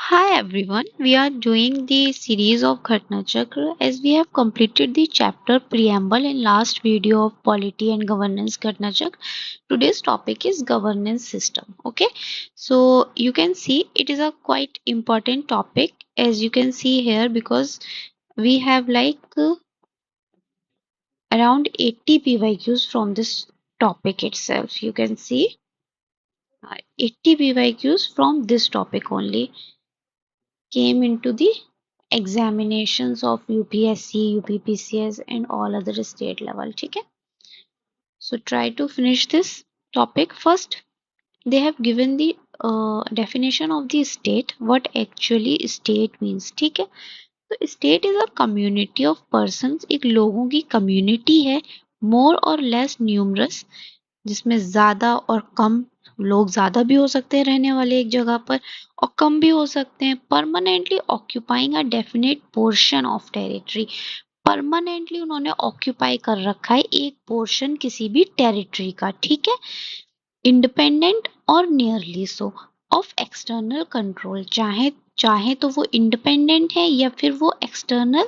Hi everyone, we are doing the series of Ghatna Chakra as we have completed the chapter preamble in last video of polity and governance Ghatna Chakra. Today's topic is governance system. Okay, so you can see it is a quite important topic as you can see here because we have around 80 PYQs from this topic itself. You can see 80 PYQs from this topic only came into the examinations of UPSC, UPPCS and all other state level. ठीक है? So try to finish this topic first. They have given the definition of the state, what actually state means. ठीक है? तो state is a community of persons, एक लोगों की community है, मोर और लेस न्यूमरस, जिसमें ज्यादा और कम लोग ज्यादा भी हो सकते हैं रहने वाले एक जगह पर और कम भी हो सकते हैं, permanently occupying a definite portion of territory. Permanently उन्होंने ऑक्यूपाई कर रखा है एक पोर्शन किसी भी टेरिटरी का। ठीक है? इंडिपेंडेंट और nearly so of external control, चाहे चाहे तो वो इंडिपेंडेंट है या फिर वो एक्सटर्नल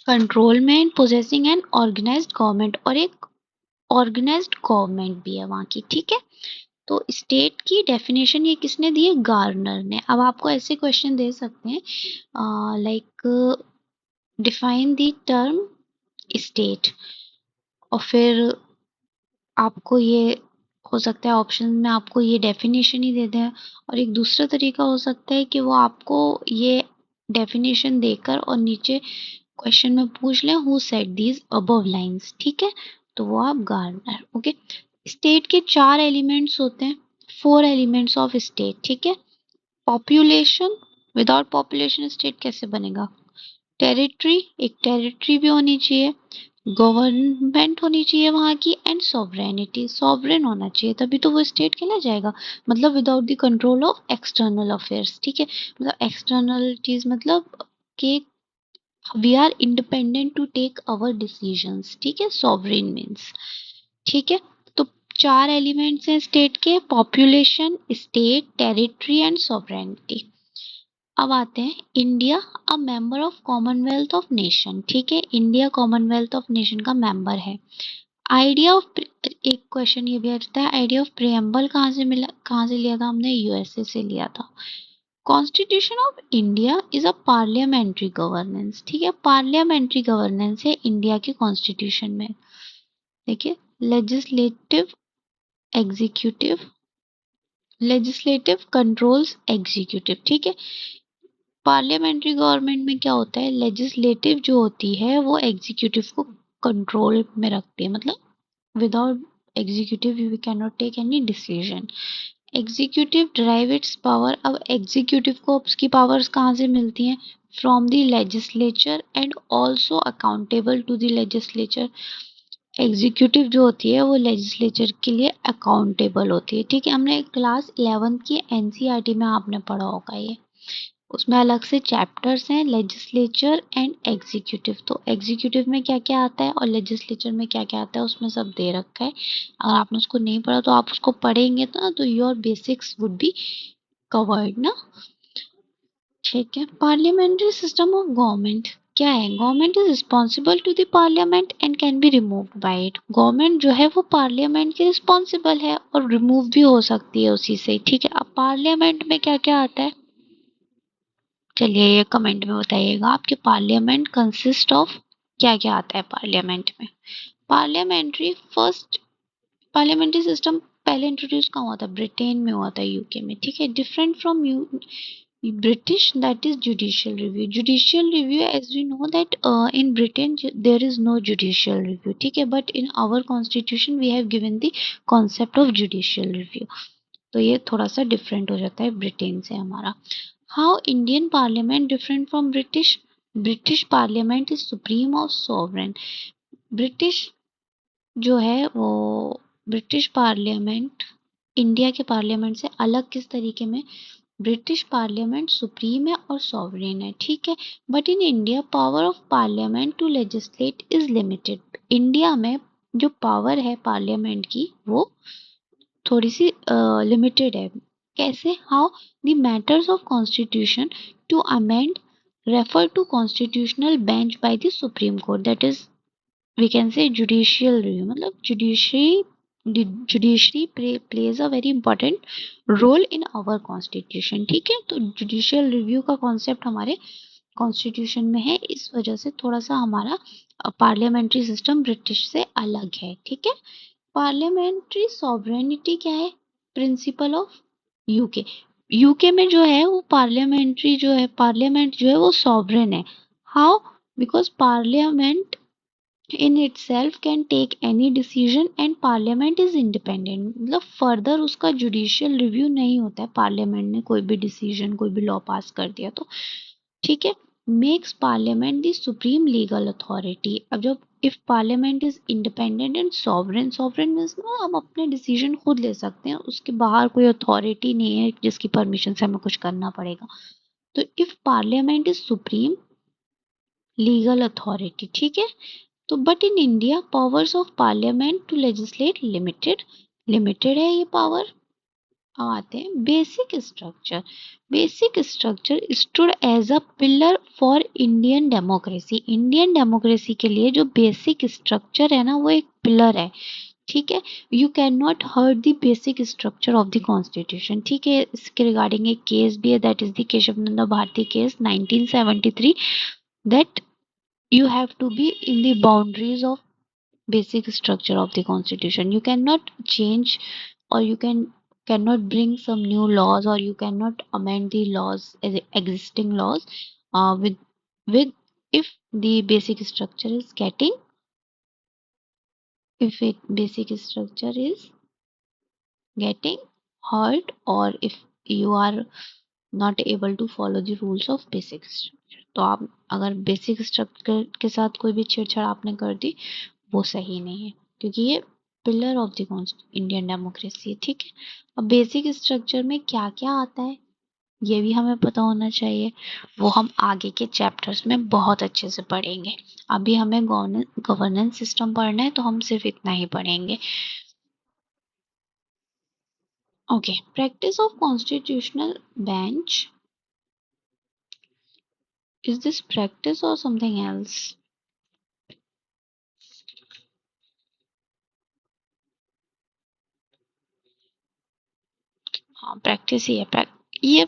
कंट्रोल में, पोजेसिंग एन ऑर्गेनाइज्ड गवर्नमेंट, और एक ऑर्गेनाइज्ड गवर्नमेंट भी है वहां की। ठीक है? तो स्टेट की डेफिनेशन ये किसने दी है? गार्नर ने। अब आपको ऐसे क्वेश्चन दे सकते हैं like define the term state, और फिर आपको ये हो सकता है ऑप्शन में आपको ये डेफिनेशन ही दे दें, और एक दूसरा तरीका हो सकता है कि वो आपको ये डेफिनेशन देकर और नीचे क्वेश्चन में पूछ लें who said these above lines. ठीक है? तो वो आप गार्नर। ओके, स्टेट के 4 एलिमेंट्स होते हैं, 4 एलिमेंट्स ऑफ स्टेट। ठीक है? पॉपुलेशन, विदाउट पॉपुलेशन स्टेट कैसे बनेगा? टेरिटरी, एक टेरिटरी भी होनी चाहिए, गवर्नमेंट होनी चाहिए वहां की, एंड सॉवरेनिटी, सॉवरेन होना चाहिए, तभी तो वो स्टेट कहला जाएगा। मतलब without the control of external affairs. ठीक है? मतलब एक्सटर्नल चीज मतलब कि we are independent to take our decisions. ठीक है? Sovereign means. ठीक है? तो 4 एलिमेंट्स हैं स्टेट के: population, state, territory and sovereignty. अब आते हैं India, a member of Commonwealth of nation. ठीक है? इंडिया कॉमनवेल्थ ऑफ नेशन का मेंबर है। आइडिया ऑफ, एक क्वेश्चन ये भी आता है, आइडिया ऑफ प्रियम्बल कहाँ से मिला, कहाँ से लिया था हमने? यूएसए से लिया था। Constitution of India is a parliamentary governance. ठीक है? पार्लियामेंट्री गवर्नेंस है इंडिया के कॉन्स्टिट्यूशन में। देखिए, legislative, executive, legislative controls executive. ठीक है? पार्लियामेंट्री गवर्नमेंट में क्या होता है? लेजिस्लेटिव जो होती है वो एग्जीक्यूटिव को कंट्रोल में रखती है, मतलब without executive we can not take any decision. Executive drive its power, अब एग्जीक्यूटिव को उसकी पावर्स कहाँ से मिलती हैं? From the legislature and also accountable to the legislature. Executive जो होती है वो लेजिस्लेचर के लिए अकाउंटेबल होती है। ठीक है? हमने क्लास 11 की एनसीईआरटी में आपने पढ़ा होगा ये, उसमें अलग से चैप्टर्स हैं, लेजिस्लेचर एंड एग्जीक्यूटिव। तो एग्जीक्यूटिव में क्या क्या आता है और लेजिस्लेचर में क्या क्या आता है उसमें सब दे रखा है। अगर आपने उसको नहीं पढ़ा तो आप उसको पढ़ेंगे तो your basics would be covered ना। ठीक है? पार्लियामेंट्री सिस्टम ऑफ गवर्नमेंट क्या है? Government is responsible to the parliament and can be removed by it. Government जो है वो पार्लियामेंट के रिस्पॉन्सिबल है और रिमूव भी हो सकती है उसी से। ठीक है? अब पार्लियामेंट में क्या क्या आता है, चलिए ये कमेंट में बताइएगा आपके पार्लियामेंट कंसिस्ट ऑफ क्या क्या आता है पार्लियामेंट में। पार्लियामेंट्री फर्स्ट, पार्लियामेंट्री सिस्टम पहले इंट्रोड्यूस कहाँ हुआ था? ब्रिटेन में हुआ था, यूके में। ठीक है? Different from British, that is judicial review. Judicial review, as we know that in Britain there is no judicial review. ठीक है? But in our constitution we have given the concept of judicial review. तो ये थोड़ा सा different हो जाता है Britain से हमारा। How Indian parliament different from British? British parliament is supreme और सोवरेन। ब्रिटिश जो है वो, ब्रिटिश पार्लियामेंट इंडिया के पार्लियामेंट से अलग किस तरीके में? ब्रिटिश पार्लियामेंट सुप्रीम है और सॉवरेन है। ठीक है? But in India power of parliament to legislate is limited. India में जो पावर है पार्लियामेंट की वो थोड़ी सी लिमिटेड है। कैसे? How the matters of constitution to amend refer to constitutional bench by the supreme Court, that is we can say judicial review. मतलब judiciary plays a very important role in our constitution. ठीक है, तो judicial review का concept हमारे constitution में है, इस वजह से थोड़ा सा हमारा पार्लियामेंट्री सिस्टम ब्रिटिश से अलग है। ठीक है, पार्लियामेंट्री सॉवरेनिटी क्या है? Principle of UK. यूके में जो है वो पार्लियामेंट्री जो है, पार्लियामेंट जो है वो सॉवरेन है। How? Because parliament in itself can take any decision and parliament is independent। मतलब फर्दर उसका जुडिशियल रिव्यू नहीं होता है, पार्लियामेंट ने कोई भी डिसीजन, कोई भी लॉ पास कर दिया तो। ठीक है, makes parliament the supreme legal authority. अब जब if parliament is independent and sovereign, sovereign means ना हम अपने डिसीजन खुद ले सकते हैं, उसके बाहर कोई अथॉरिटी नहीं है जिसकी परमिशन से हमें कुछ करना पड़ेगा। तो if parliament is supreme legal authority, ठीक है, तो but in India powers of parliament to legislate limited, limited है ये पावर। अब आते हैं basic structure. Basic structure stood as a pillar for Indian democracy. Indian democracy के लिए जो बेसिक स्ट्रक्चर है ना वो एक पिलर है। ठीक है, you can not hurt the basic structure of the constitution. ठीक है, इसके रिगार्डिंग एक केस भी है, that is the Kesavananda Bharati case 1973, that you have to be in the boundaries of basic structure of the constitution. You cannot change, or you cannot bring some new laws, or you cannot amend the laws, existing laws, with if the basic structure is getting, if it basic structure is getting hurt, or if you are not able to follow the rules of basic structure। तो आप अगर basic structure के साथ कोई भी छेड़छाड़ आपने कर दी वो सही नहीं है, क्योंकि ये pillar of the Indian democracy है। ठीक है, अब बेसिक स्ट्रक्चर में क्या क्या आता है ये भी हमें पता होना चाहिए, वो हम आगे के चैप्टर्स में बहुत अच्छे से पढ़ेंगे। अभी हमें गवर्नेंस सिस्टम पढ़ना है तो हम सिर्फ इतना ही पढ़ेंगे। Okay, practice of constitutional bench, is this practice or something else? हाँ, प्रैक्टिस ही है। ये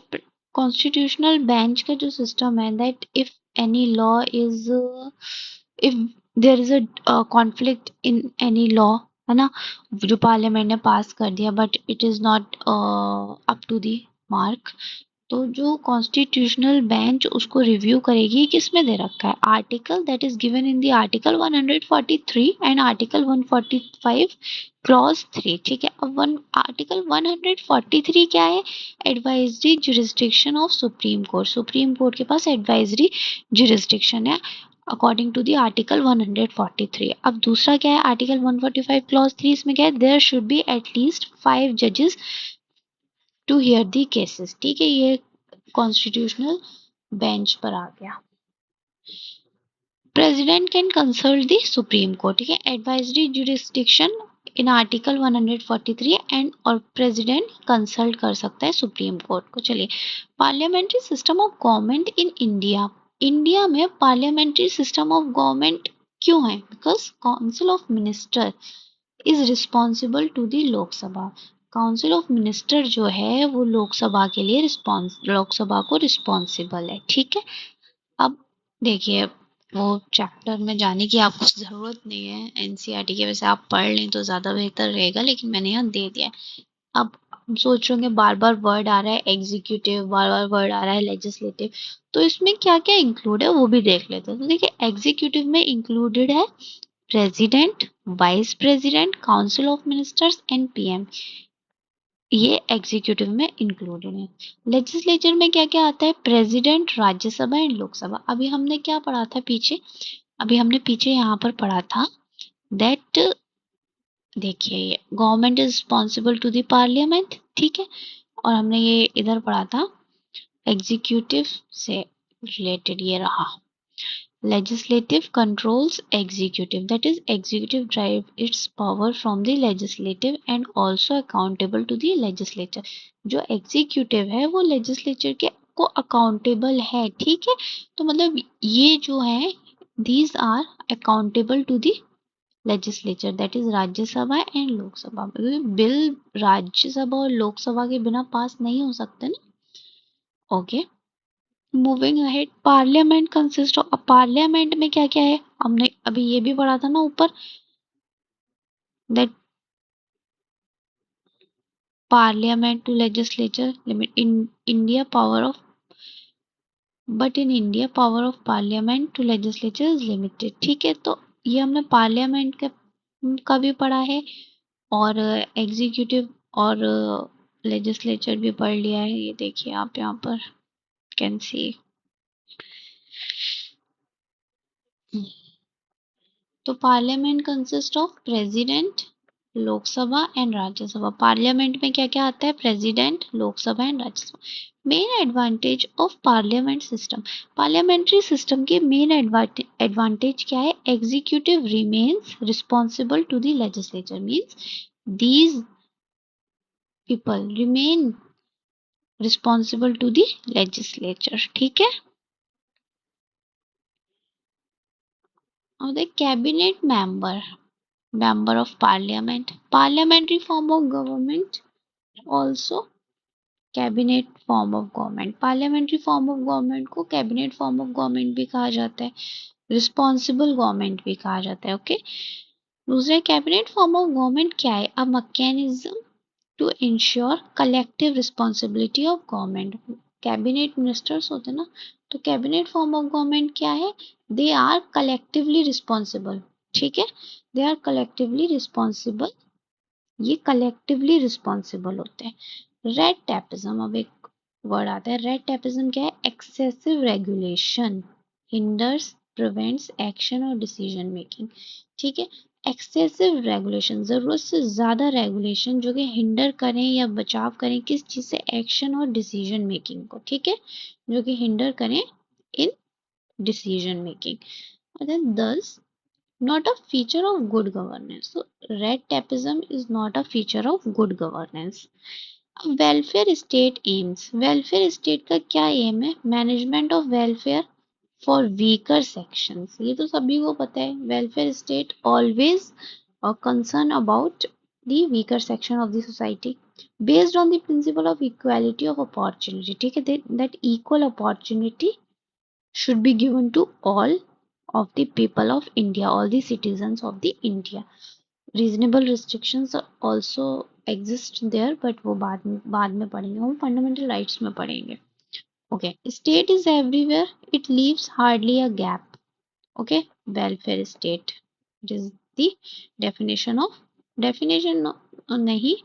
कॉन्स्टिट्यूशनल बेंच का जो सिस्टम है, that if any law is, if there is a conflict in any law, है ना, जो पार्लियामेंट ने पास कर दिया but it is not up to the mark, तो जो कॉन्स्टिट्यूशनल बेंच उसको रिव्यू करेगी। किसमें दे रखा है? Article that is given in the article 143 and article 145 clause 3। ठीक है, अब आर्टिकल 143 क्या है? Advisory jurisdiction of supreme court. Supreme court के पास एडवाइजरी जुरिस्डिक्शन है अकॉर्डिंग टू द आर्टिकल 143। अब दूसरा क्या है? आर्टिकल 145 क्लॉज 3, इसमें क्या है? देयर शुड बी एटलीस्ट 5 जजेस टू हियर दी केसेस। ठीक है, ये कॉन्स्टिट्यूशनल बेंच पर आ गया। President can consult the supreme court. ठीक है, advisory jurisdiction in article 143 and, और प्रेसिडेंट कंसल्ट कर सकता है सुप्रीम कोर्ट को। चलिए, parliamentary system of government in India. India में पार्लियामेंट्री सिस्टम ऑफ गवर्नमेंट क्यों है? Because council of minister is responsible to the Lok Sabha. Council of minister जो है वो लोकसभा के लिए लोकसभा को रिस्पॉन्सिबल है। ठीक है, अब देखिए, वो चैप्टर में जाने की आपको ज़रूरत नहीं है, एनसीईआरटी के वैसे आप पढ़ लें तो ज़्यादा बेहतर रहेगा, लेकिन मैंने यहाँ दे दिया है। अब हम सोच रहे होंगे बार बार वर्ड आ रहा है एग्जीक्यूटिव, बार बार वर्ड आ रहा है लेजिस्लेटिव, तो इसमें क्या क्या इंक्लूड है वो भी देख लेते हैं। तो देखिए, एग्जीक्यूटिव में इंक्लूडेड है president, vice president, council of ministers and PM, ये एग्जीक्यूटिव में इंक्लूडेड है। लेजिस्लेचर में क्या क्या आता है? President, Rajya Sabha and Lok Sabha. अभी हमने क्या पढ़ा था पीछे? अभी हमने पीछे यहाँ पर पढ़ा था दैट, देखिए, government is responsible to the parliament. ठीक है, और हमने ये इधर पढ़ा था एग्जीक्यूटिव से रिलेटेड, ये रहा। Legislative controls executive, that is executive drive its power from the legislative and also accountable to the legislature. जो executive है वो legislature के को accountable है, ठीक है। तो मतलब ये जो है these are accountable to the legislature, that is Rajya Sabha and Lok Sabha. Bill Rajya Sabha और लोकसभा के बिना पास नहीं हो सकते ना। Okay, moving ahead, parliament consist of, अब पार्लियामेंट में क्या क्या है हमने अभी ये भी पढ़ा था ना ऊपर, that parliament to legislature limit in India power of, but in India power of parliament to legislature is limited, ठीक है। तो ये हमने पार्लियामेंट का भी पढ़ा है और एग्जीक्यूटिव और लेजिस्लेचर भी पढ़ लिया है। ये देखिए आप यहाँ पर कैन सी। तो parliament consist of president, Lok Sabha and Rajya Sabha. Parliament में क्या क्या आता है, president, Lok Sabha and Rajya Sabha. Main advantage of parliament system, parliamentary system के मेन एडवांटेज क्या है, executive remains responsible to the legislature, means these people remain responsible to the legislature, ठीक है। और the cabinet member of parliament, parliamentary form of government, also cabinet form of government. Parliamentary form of government को cabinet form of government भी कहा जाता है, responsible government भी कहा जाता है। ओके, दूसरा कैबिनेट फॉर्म ऑफ गवर्नमेंट क्या है, a mechanism to ensure collective responsibility of government. Cabinet ministers होते हैं ना, तो कैबिनेट फॉर्म ऑफ गवर्नमेंट क्या है, दे आर कलेक्टिवली रिस्पॉन्सिबल, ठीक है, दे आर कलेक्टिवली रिस्पॉन्सिबल, ये कलेक्टिवली रिस्पॉन्सिबल होते हैं। रेड टैपिज्म, अब एक वर्ड आता है, रेड टैपिज्म क्या है, excessive regulation hinders prevents action और डिसीजन मेकिंग, ठीक है। एक्सेसिव रेगुलेशन, जरूरत से ज्यादा रेगुलेशन जो कि हिंडर करें या बचाव करें किस चीज से, एक्शन और डिसीजन मेकिंग को, ठीक है, जो कि हिंडर करें इन डिसीजन मेकिंग। और देन दस not a feature of good governance. So red tapeism is not a feature of good governance. Welfare state AIIMS, welfare state का क्या एम है, management of welfare for weaker sections, ये तो सभी को पता है। Welfare state always concern about the weaker section of the society based on the principle of equality of opportunity, ठीक है, that equal opportunity should be given to all of the people of India, all the citizens of the India. Reasonable restrictions also exist there, but वो बाद में पढ़ेंगे, हम fundamental rights में पढ़ेंगे। Okay, state is everywhere, it leaves hardly a gap. Okay, welfare state, it is the definition of, definition नहीं,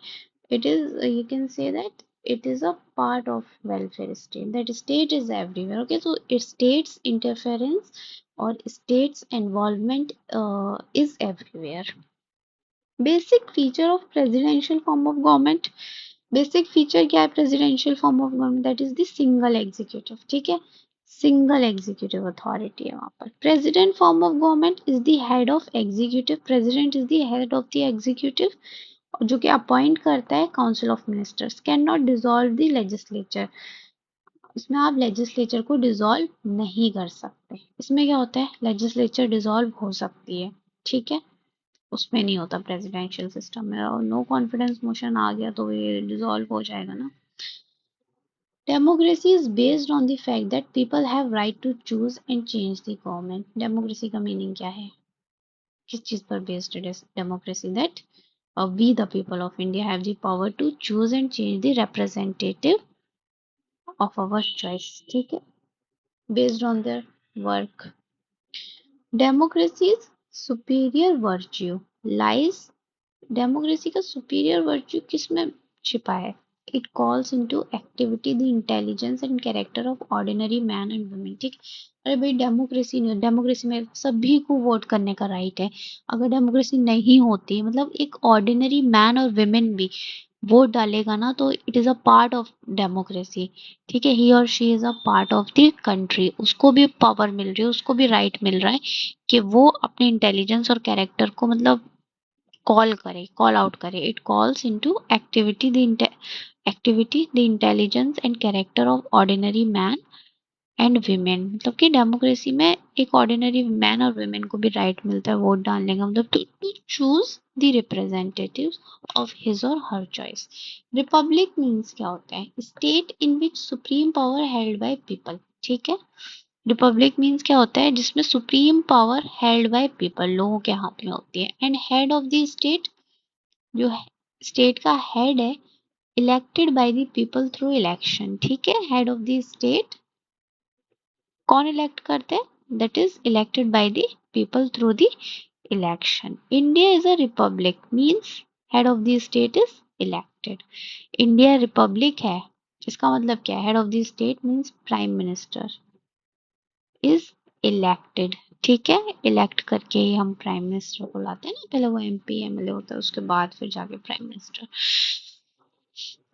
it is you can say that it is a part of welfare state, that state is everywhere। okay, so it states interference or states involvement is everywhere। Basic feature of presidential form of government, basic feature क्या है presidential form of government, that is the single executive, ठीक है, single executive authority है वहां पर। President form of government is the head of executive, president is the head of the executive जो कि appoint करता है council of ministers, can not dissolve the legislature, इसमें आप लेजिस्लेचर को डिसॉल्व नहीं कर सकते। इसमें क्या होता है, लेजिस्लेचर डिसॉल्व हो सकती है, ठीक है, उसमें नहीं होता प्रेसिडेंशियल सिस्टम में। और नो कॉन्फिडेंस मोशन आ गया तो ये डिसॉल्व हो जाएगा ना। Democracy is based on the fact that people have right to choose and change the government. Democracy का मीनिंग क्या है, किस चीज पर बेस्ड है democracy, that we the people of India have the power to choose and change the representative of our choice, ठीक है, based on their work. Democracies superior virtue lies, democracy का सुपीरियर वर्च्यू किस में छिपा है, it calls into activity the intelligence and character of ordinary man and women, ठीक। अरे भाई डेमोक्रेसी नहीं, डेमोक्रेसी में सभी को वोट करने का राइट है। अगर डेमोक्रेसी नहीं होती, मतलब एक ऑर्डिनरी मैन और वुमेन भी वोट डालेगा ना तो it is a part of democracy, ठीक है। ही और she is a part of the country, उसको भी पावर मिल रही है, उसको भी राइट मिल रहा है कि वो अपने इंटेलिजेंस और कैरेक्टर को मतलब कॉल करे, कॉल आउट करे। It calls into activity the intelligence and character of ordinary man and women. मतलब कि डेमोक्रेसी में एक ऑर्डिनरी मैन और वीमेन को भी राइट मिलता है वोट डालने का, मतलब to choose the representatives of his और हर चॉइस। रिपब्लिक मीन्स क्या होता है? State in which supreme power held by people, ठीक है। रिपब्लिक मीन्स क्या होता है? जिसमें supreme power held by people, लोगों के हाथ में होती है। And head of the state, जो स्टेट का हेड है, elected by the people through election, ठीक है। हेड ऑफ द स्टेट कौन इलेक्ट करते हैं? That is elected by the people through the election. India is a republic means head of the state is elected. India Republic है, इसका मतलब क्या है? Head of the state means prime minister is elected, ठीक है। Elect करके ही हम prime minister को लाते हैं ना, पहले वो एमपी एमएलए होता है, उसके बाद फिर जाके प्राइम मिनिस्टर।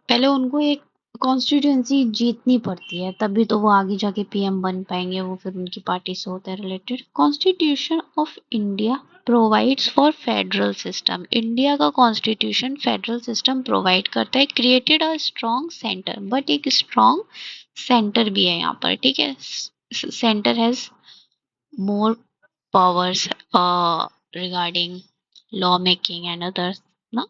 पहले उनको एक कॉन्स्टिट्यूएंसी जीतनी पड़ती है, तभी तो वो आगे जाके पीएम बन पाएंगे, वो फिर उनकी पार्टी से होता है related. Constitution of India provides for federal system. India का कॉन्स्टिट्यूशन फेडरल सिस्टम प्रोवाइड करता है। Created a strong centre, but एक स्ट्रॉन्ग सेंटर भी है यहाँ पर, ठीक है। Centre has more powers regarding lawmaking and others. No?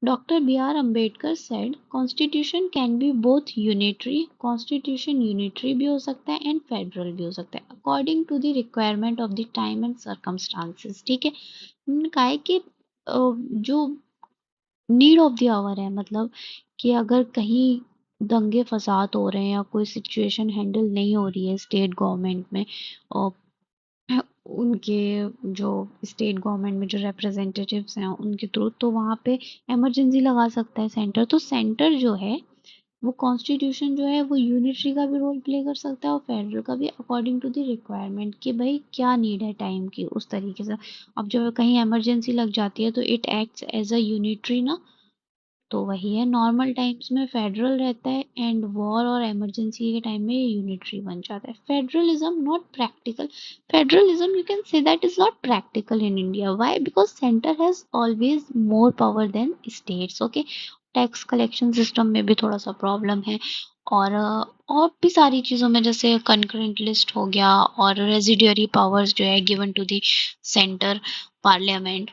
Dr. B.R. Ambedkar said, Constitution can be both unitary, Constitution unitary भी हो सकता है and federal भी हो सकता है, according to the requirement of the time and circumstances. ठीक है, उन्होंने कहा है कि जो नीड ऑफ द आवर है, मतलब कि अगर कहीं दंगे फसाद हो रहे हैं या कोई सिचुएशन हैंडल नहीं हो रही है स्टेट गवर्नमेंट में, और उनके जो स्टेट गवर्नमेंट में जो रिप्रेजेंटेटिव्स हैं उनके थ्रू, तो वहाँ पे इमरजेंसी लगा सकता है सेंटर। तो सेंटर जो है वो कॉन्स्टिट्यूशन जो है वो यूनिटरी का भी रोल प्ले कर सकता है और फेडरल का भी, अकॉर्डिंग टू द रिक्वायरमेंट कि भाई क्या नीड है टाइम की, उस तरीके से। अब जब कहीं इमरजेंसी लग जाती है तो it acts as a unitary ना, तो वही है। नॉर्मल टाइम्स में फेडरल रहता है एंड वॉर और इमरजेंसी के टाइम में यूनिटरी बन जाता है। Federalism not practical, federalism you can say that is not practical in India. Why? Because centre has always more power than states, okay. Tax collection system में भी थोड़ा सा प्रॉब्लम है, और भी सारी चीज़ों में, जैसे कंकरेंट लिस्ट हो गया और रेजिडियरी पावर्स जो है given to the centre parliament,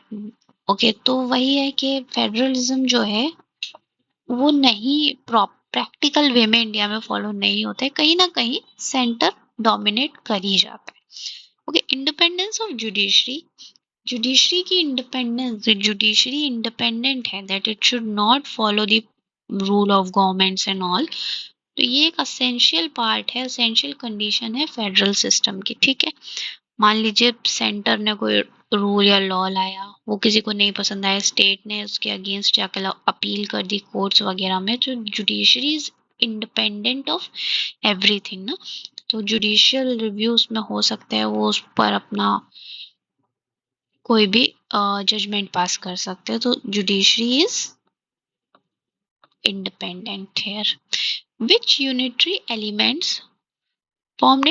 okay. तो वही है कि फेडरलिज्म जो है वो नहीं प्रैक्टिकल वे में इंडिया में फॉलो नहीं होता है, कहीं ना कहीं सेंटर डोमिनेट कर ही जाता है, okay. Independence of judiciary, judiciary की इंडिपेंडेंस, जुडिशरी इंडिपेंडेंट है, that it should not follow the rule of governments and all. तो ये एक असेंशियल पार्ट है, असेंशियल कंडीशन है फेडरल सिस्टम की, ठीक है। मान लीजिए सेंटर ने कोई रूल या लॉ लाया, वो किसी को नहीं पसंद आया, स्टेट ने उसके अगेंस्ट जाकर अपील कर दी कोर्ट्स वगैरह में, तो judiciary is independent of everything ना। तो जुडिशियल रिव्यूज में हो सकता है वो उस पर अपना कोई भी जजमेंट पास कर सकते हैं, तो judiciary is independent here. Which unitary elements found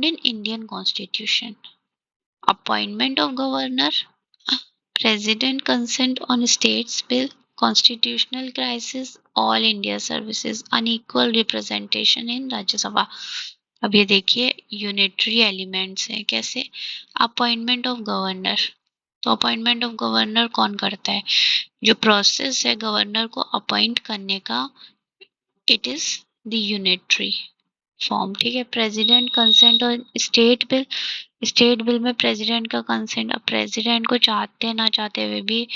in Indian Constitution? Appointment of governor, president consent on states bill, constitutional crisis, all India services, unequal representation in राज्य सभा। अब ये देखिए यूनिटरी एलिमेंट्स हैं कैसे। अपॉइंटमेंट ऑफ गवर्नर, तो appointment of governor कौन करता है? जो प्रोसेस है गवर्नर को अपॉइंट करने का, it is the unitary form, ठीक है। प्रेसिडेंट कंसेंट और स्टेट बिल, स्टेट बिल में प्रेसिडेंट का कंसेंट, अब प्रेसिडेंट को चाहते ना चाहते हुए भी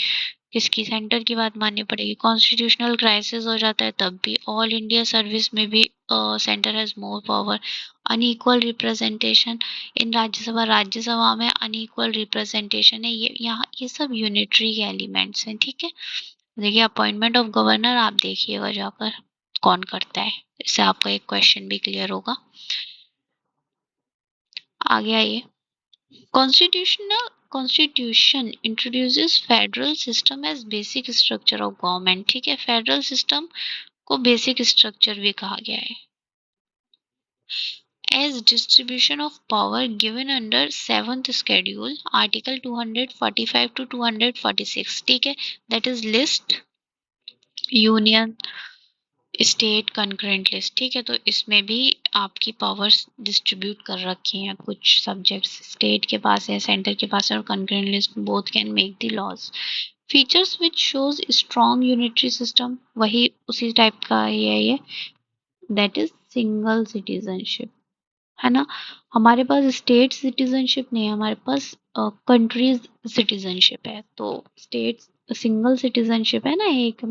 किसकी, सेंटर की बात माननी पड़ेगी। कॉन्स्टिट्यूशनल क्राइसिस हो जाता है तब भी, ऑल इंडिया सर्विस में भी centre has more power. Unequal representation in Rajya Sabha, Rajya Sabha में अनइक्वल रिप्रेजेंटेशन है, ये यहाँ ये सब यूनिटरी के एलिमेंट्स हैं, ठीक है। देखिए अपॉइंटमेंट ऑफ गवर्नर आप देखिएगा जाकर कौन करता है, इससे आपका एक क्वेश्चन भी क्लियर होगा। आगे आइए, constitutional constitution introduces federal system as basic structure of government. ठीक है, फेडरल सिस्टम को बेसिक स्ट्रक्चर भी कहा गया है। As distribution of power given under 7th schedule article 245 to 246, ठीक है, that is list union state concurrent list. ठीक है, तो इसमें भी आपकी पावर्स डिस्ट्रीब्यूट कर रखी हैं, कुछ सब्जेक्ट्स स्टेट के पास है, सेंटर के पास है, और concurrent list both can make the laws. Features which shows strong unitary system, वही उसी टाइप का है ये, दैट इज सिंगल सिटीजनशिप, है ना। हमारे पास स्टेट सिटीजनशिप नहीं है, हमारे पास कंट्रीज सिटीजनशिप है। तो स्टेट सिंगल सिटीजनशिप है ना, एक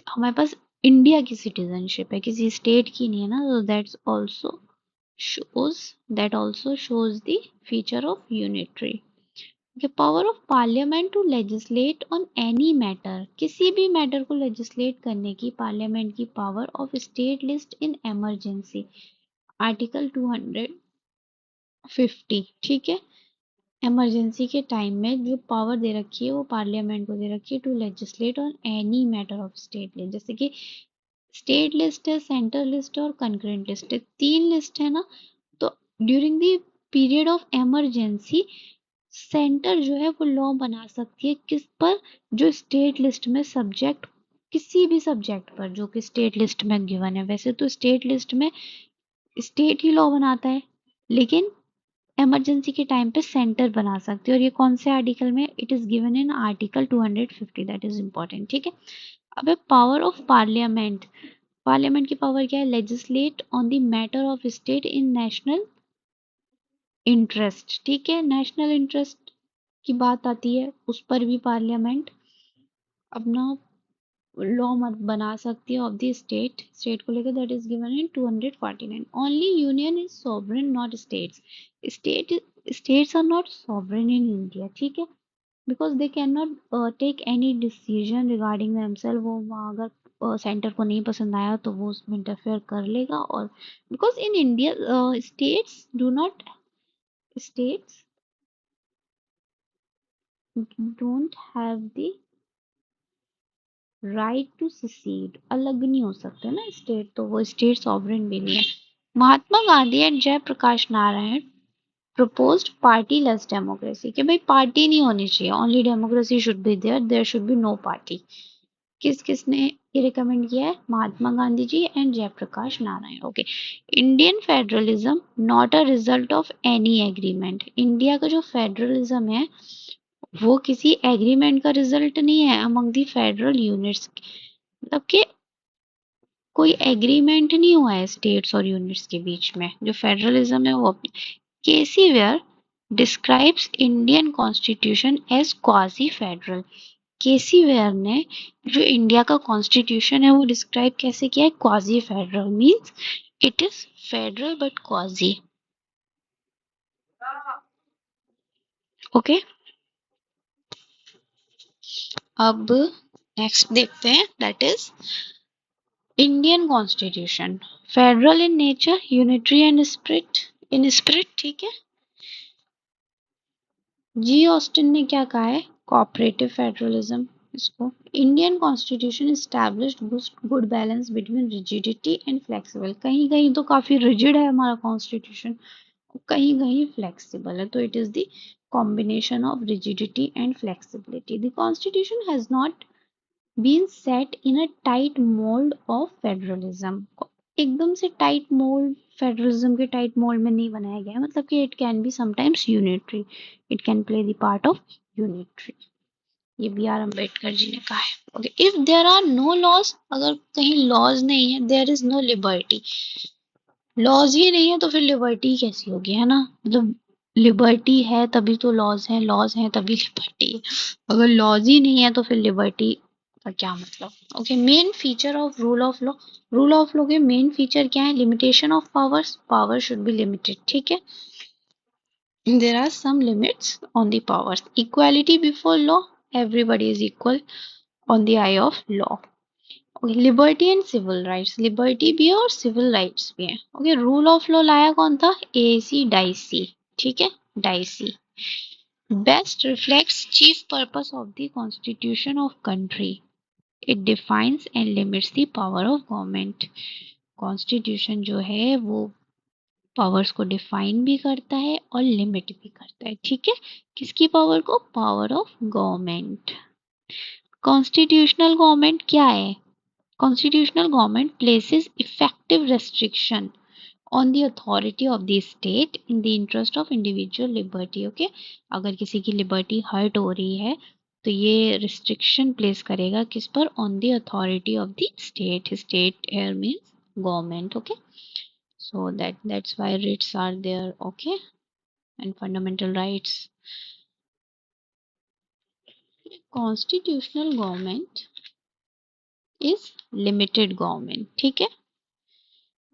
हमारे पास इंडिया की सिटीजनशिप है, किसी स्टेट की नहीं है ना। तो that also shows the feature of unitary. Power of parliament to legislate on any matter, किसी भी मैटर को लेजिस्लेट करने की पार्लियामेंट की power of state list in emergency, article 250। ठीक है, इमरजेंसी के टाइम में जो पावर दे रखी है वो पार्लियामेंट को दे रखी है, to legislate on any matter of state list. जैसे कि स्टेट लिस्ट है, सेंटर लिस्ट है और कंकरेंट लिस्ट है, तीन लिस्ट है ना। तो during the period of emergency centre जो है वो लॉ बना सकती है, किस पर, जो स्टेट लिस्ट में सब्जेक्ट, किसी भी सब्जेक्ट पर जो कि स्टेट लिस्ट में गिवन है। वैसे तो स्टेट लिस्ट में स्टेट ही लॉ बनाता है, लेकिन इमरजेंसी के टाइम पे सेंटर बना सकते हैं। और ये कौन से आर्टिकल में, it is given in article 250, that is important. ठीक है, अब पावर ऑफ पार्लियामेंट, पार्लियामेंट की पावर क्या है, legislate on the matter of state in national interest. ठीक है, नेशनल इंटरेस्ट की बात आती है, उस पर भी पार्लियामेंट अपना लॉ मत बना सकती है ऑफ द स्टेट को लेकर, that is given in 249। Only union is sovereign not states, states are not sovereign in India. ठीक है, because they can not take any decision regarding themselves। वो वहाँ अगर सेंटर को नहीं पसंद आया तो वो उसमें इंटरफेयर कर लेगा। और because in India states don't have the right to secede, अलग नहीं हो सकते ना स्टेट, तो वो स्टेट सॉवरेन भी नहीं है। Mahatma Gandhi and Jayaprakash Narayan proposed partyless democracy, कि भाई पार्टी नहीं होनी चाहिए, only democracy should be there, there should be no party. किसने ये रिकमेंड किया है, Mahatma Gandhi ji and Jayaprakash Narayan. Okay, Indian federalism not a result of any agreement, India का जो फेडरलिज्म है वो किसी एग्रीमेंट का रिजल्ट नहीं है अमंग दी फेडरल यूनिट्स, मतलब कि कोई एग्रीमेंट नहीं हुआ है स्टेट्स और यूनिट्स के बीच में। जो फेडरलिज्म है वो K C Wheare describes Indian constitution as quasi federal, K C Wheare ने जो इंडिया का कॉन्स्टिट्यूशन है वो डिस्क्राइब कैसे किया है, quasi federal, means it is federal but quasi. Okay, अब नेक्स्ट देखते हैं, that is Indian constitution, federal in nature, unitary and spirit. ठीक है, जी ऑस्टिन ने क्या कहा है, कोऑपरेटिव फेडरलिज्म इसको। Indian constitution established good balance between rigidity and flexible, कहीं कहीं तो काफी रिजिड है हमारा कॉन्स्टिट्यूशन, कहीं कहीं फ्लेक्सिबल है, तो it is the combination of rigidity and flexibility. The constitution has not been set in a tight mould of federalism, एकदम से टाइट मोल्ड, फेडरलिज्म के टाइट मोल्ड में नहीं बनाया गया है, मतलब कि it can be sometimes unitary, it can play the part of unitary. ये बी आर अम्बेडकर जी ने कहा है। Okay, if there are no laws, अगर कहीं लॉज नहीं है, there is no liberty, laws ही नहीं है तो फिर लिबर्टी कैसी होगी, है ना। मतलब लिबर्टी है तभी तो लॉज है, लॉज है तभी लिबर्टी है, अगर लॉज ही नहीं है तो फिर लिबर्टी का क्या मतलब। Okay, main feature of rule of law, rule of law के मेन फीचर क्या है, limitation of powers, power should be limited. ठीक है, there are some limits on the powers, equality before law, everybody is equal on the eye of law। Okay, liberty and civil rights, liberty भी है और civil rights भी है। Okay, rule of law लाया कौन था, एसी डाइसी। ठीक है, dicey. Best reflects chief purpose of the constitution of country. It defines and limits the power of government. Constitution जो है वो पावर्स को डिफाइन भी करता है और लिमिट भी करता है. ठीक है, किसकी पावर को? Power of government. Constitutional government क्या है? Constitutional government places effective restriction on the authority of the state in the interest of individual liberty. Okay, अगर किसी की लिबर्टी हर्ट हो रही है तो ये रिस्ट्रिक्शन प्लेस करेगा किस पर? On the authority of the state. State here means government. Okay, so that's why writs are there. Okay, and fundamental rights. Constitutional government is limited government. ठीक है.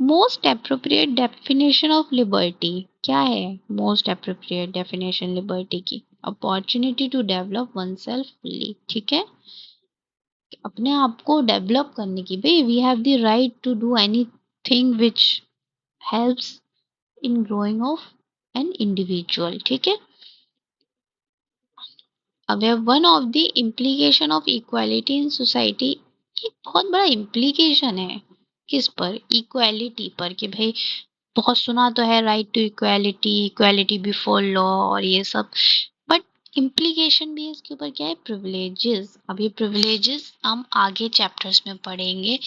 Most appropriate definition of liberty क्या है? Most appropriate definition liberty की, opportunity to develop oneself fully. ठीक है, अपने आप को डेवलप करने की. भाई we have the right to do anything which helps in growing of an individual. ठीक है. अब one of the implication of equality in society, एक बहुत बड़ा इम्प्लीकेशन है किस पर? इक्वालिटी पर. कि भाई बहुत सुना तो है right to equality, equality before law और ये सब, बट इम्प्लीकेशन भी है इसके ऊपर. क्या है? प्रिविलेजेस. अब ये प्रिविलेजेस हम आगे चैप्टर्स में पढ़ेंगे.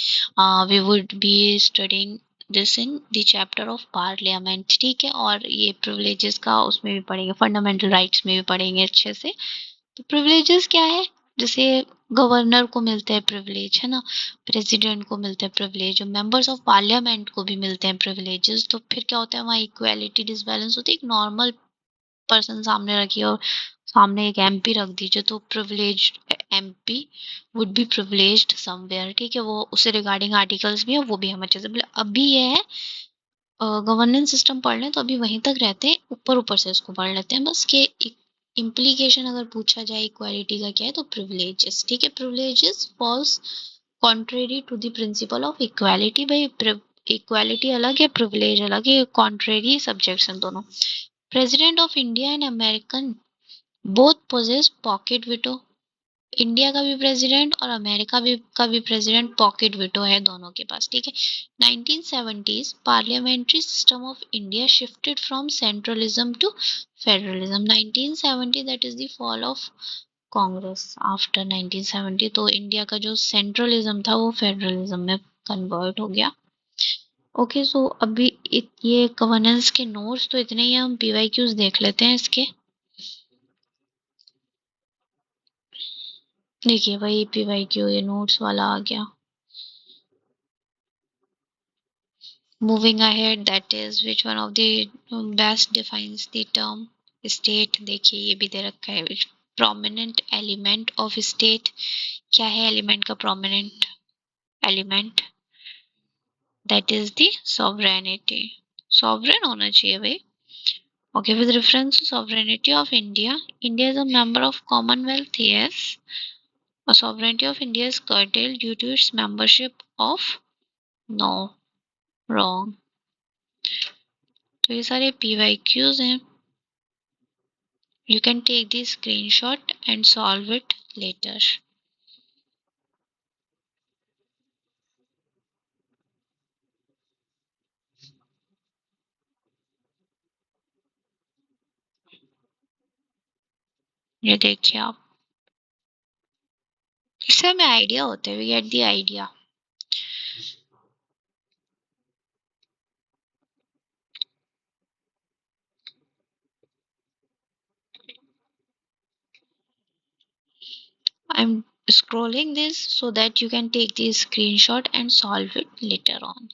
We would be studying this in the chapter of parliament. ठीक है, और ये प्रिविलेजेस का उसमें भी पढ़ेंगे, फंडामेंटल राइट्स में भी पढ़ेंगे अच्छे से. तो प्रिविलेजेस क्या है? जैसे गवर्नर को मिलते हैं प्रिविलेज, है ना, प्रेसिडेंट को मिलते हैं प्रिविलेज, मेंबर्स ऑफ पार्लियामेंट को भी मिलते हैं प्रिविलेजेस. तो फिर क्या होता है? वहाँ इक्वालिटी डिसबैलेंस होती है. एक नॉर्मल पर्सन सामने रखिए और सामने एक एमपी रख दीजिए तो privileged MP would be privileged somewhere. ठीक है, वो उससे रिगार्डिंग आर्टिकल्स भी है, वो भी हम अच्छे से बोले. अभी ये है गवर्नेंस सिस्टम पढ़ लें तो अभी वहीं तक रहते हैं, ऊपर ऊपर से इसको पढ़ लेते हैं बस. के इम्प्लीकेशन अगर पूछा जाए इक्वालिटी का क्या है तो प्रिविलेजेस. ठीक है, privileges falls contrary to the principle of equality. भाई इक्वालिटी अलग है, प्रिविलेज अलग है, कॉन्ट्रेरी सब्जेक्ट्स हैं दोनों. President of India and American both possess pocket veto. India का भी प्रेसिडेंट और अमेरिका भी का भी प्रेसिडेंट पॉकेट विटो है दोनों के पास. ठीक है. 1970s parliamentary system of India shifted from centralism to federalism. 1970 that is the fall of Congress. After 1970 तो इंडिया का जो सेंट्रलिज्म था वो फेडरलिज्म में कन्वर्ट हो गया. ओके, सो अभी ये गवर्नेंस के नोट्स तो इतने ही, हम पीवाईक्यूज देख लेते हैं इसके. देखिए वही पीवाईक्यू, ये नोट्स वाला आ गया. Moving ahead, that is which one of the best defines the term state. देखिए ये भी दे रखा है. which prominent element of state, क्या है element का prominent element? That is the sovereignty. sovereign होना चाहिए भाई. Okay, with reference to sovereignty of India, India is a member of Commonwealth. Yes, a sovereignty of India is curtailed due to its membership of. No, wrong. तो ये सारे PYQs हैं. You can take the screenshot and solve it later. ये देखिए आप, इससे हमें idea होता है. We get the idea. I'm scrolling this so that you can take the screenshot and solve it later on.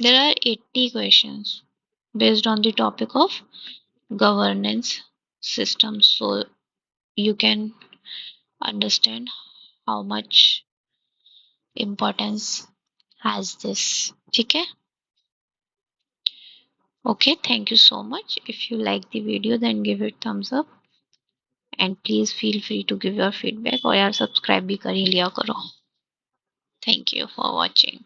There are 80 questions based on the topic of governance systems, so you can understand how much importance has this. ठीक है. Okay, thank you so much. If you like the video then give it thumbs up and please feel free to give your feedback. और यार subscribe भी कर ही लिया करो. Thank you for watching.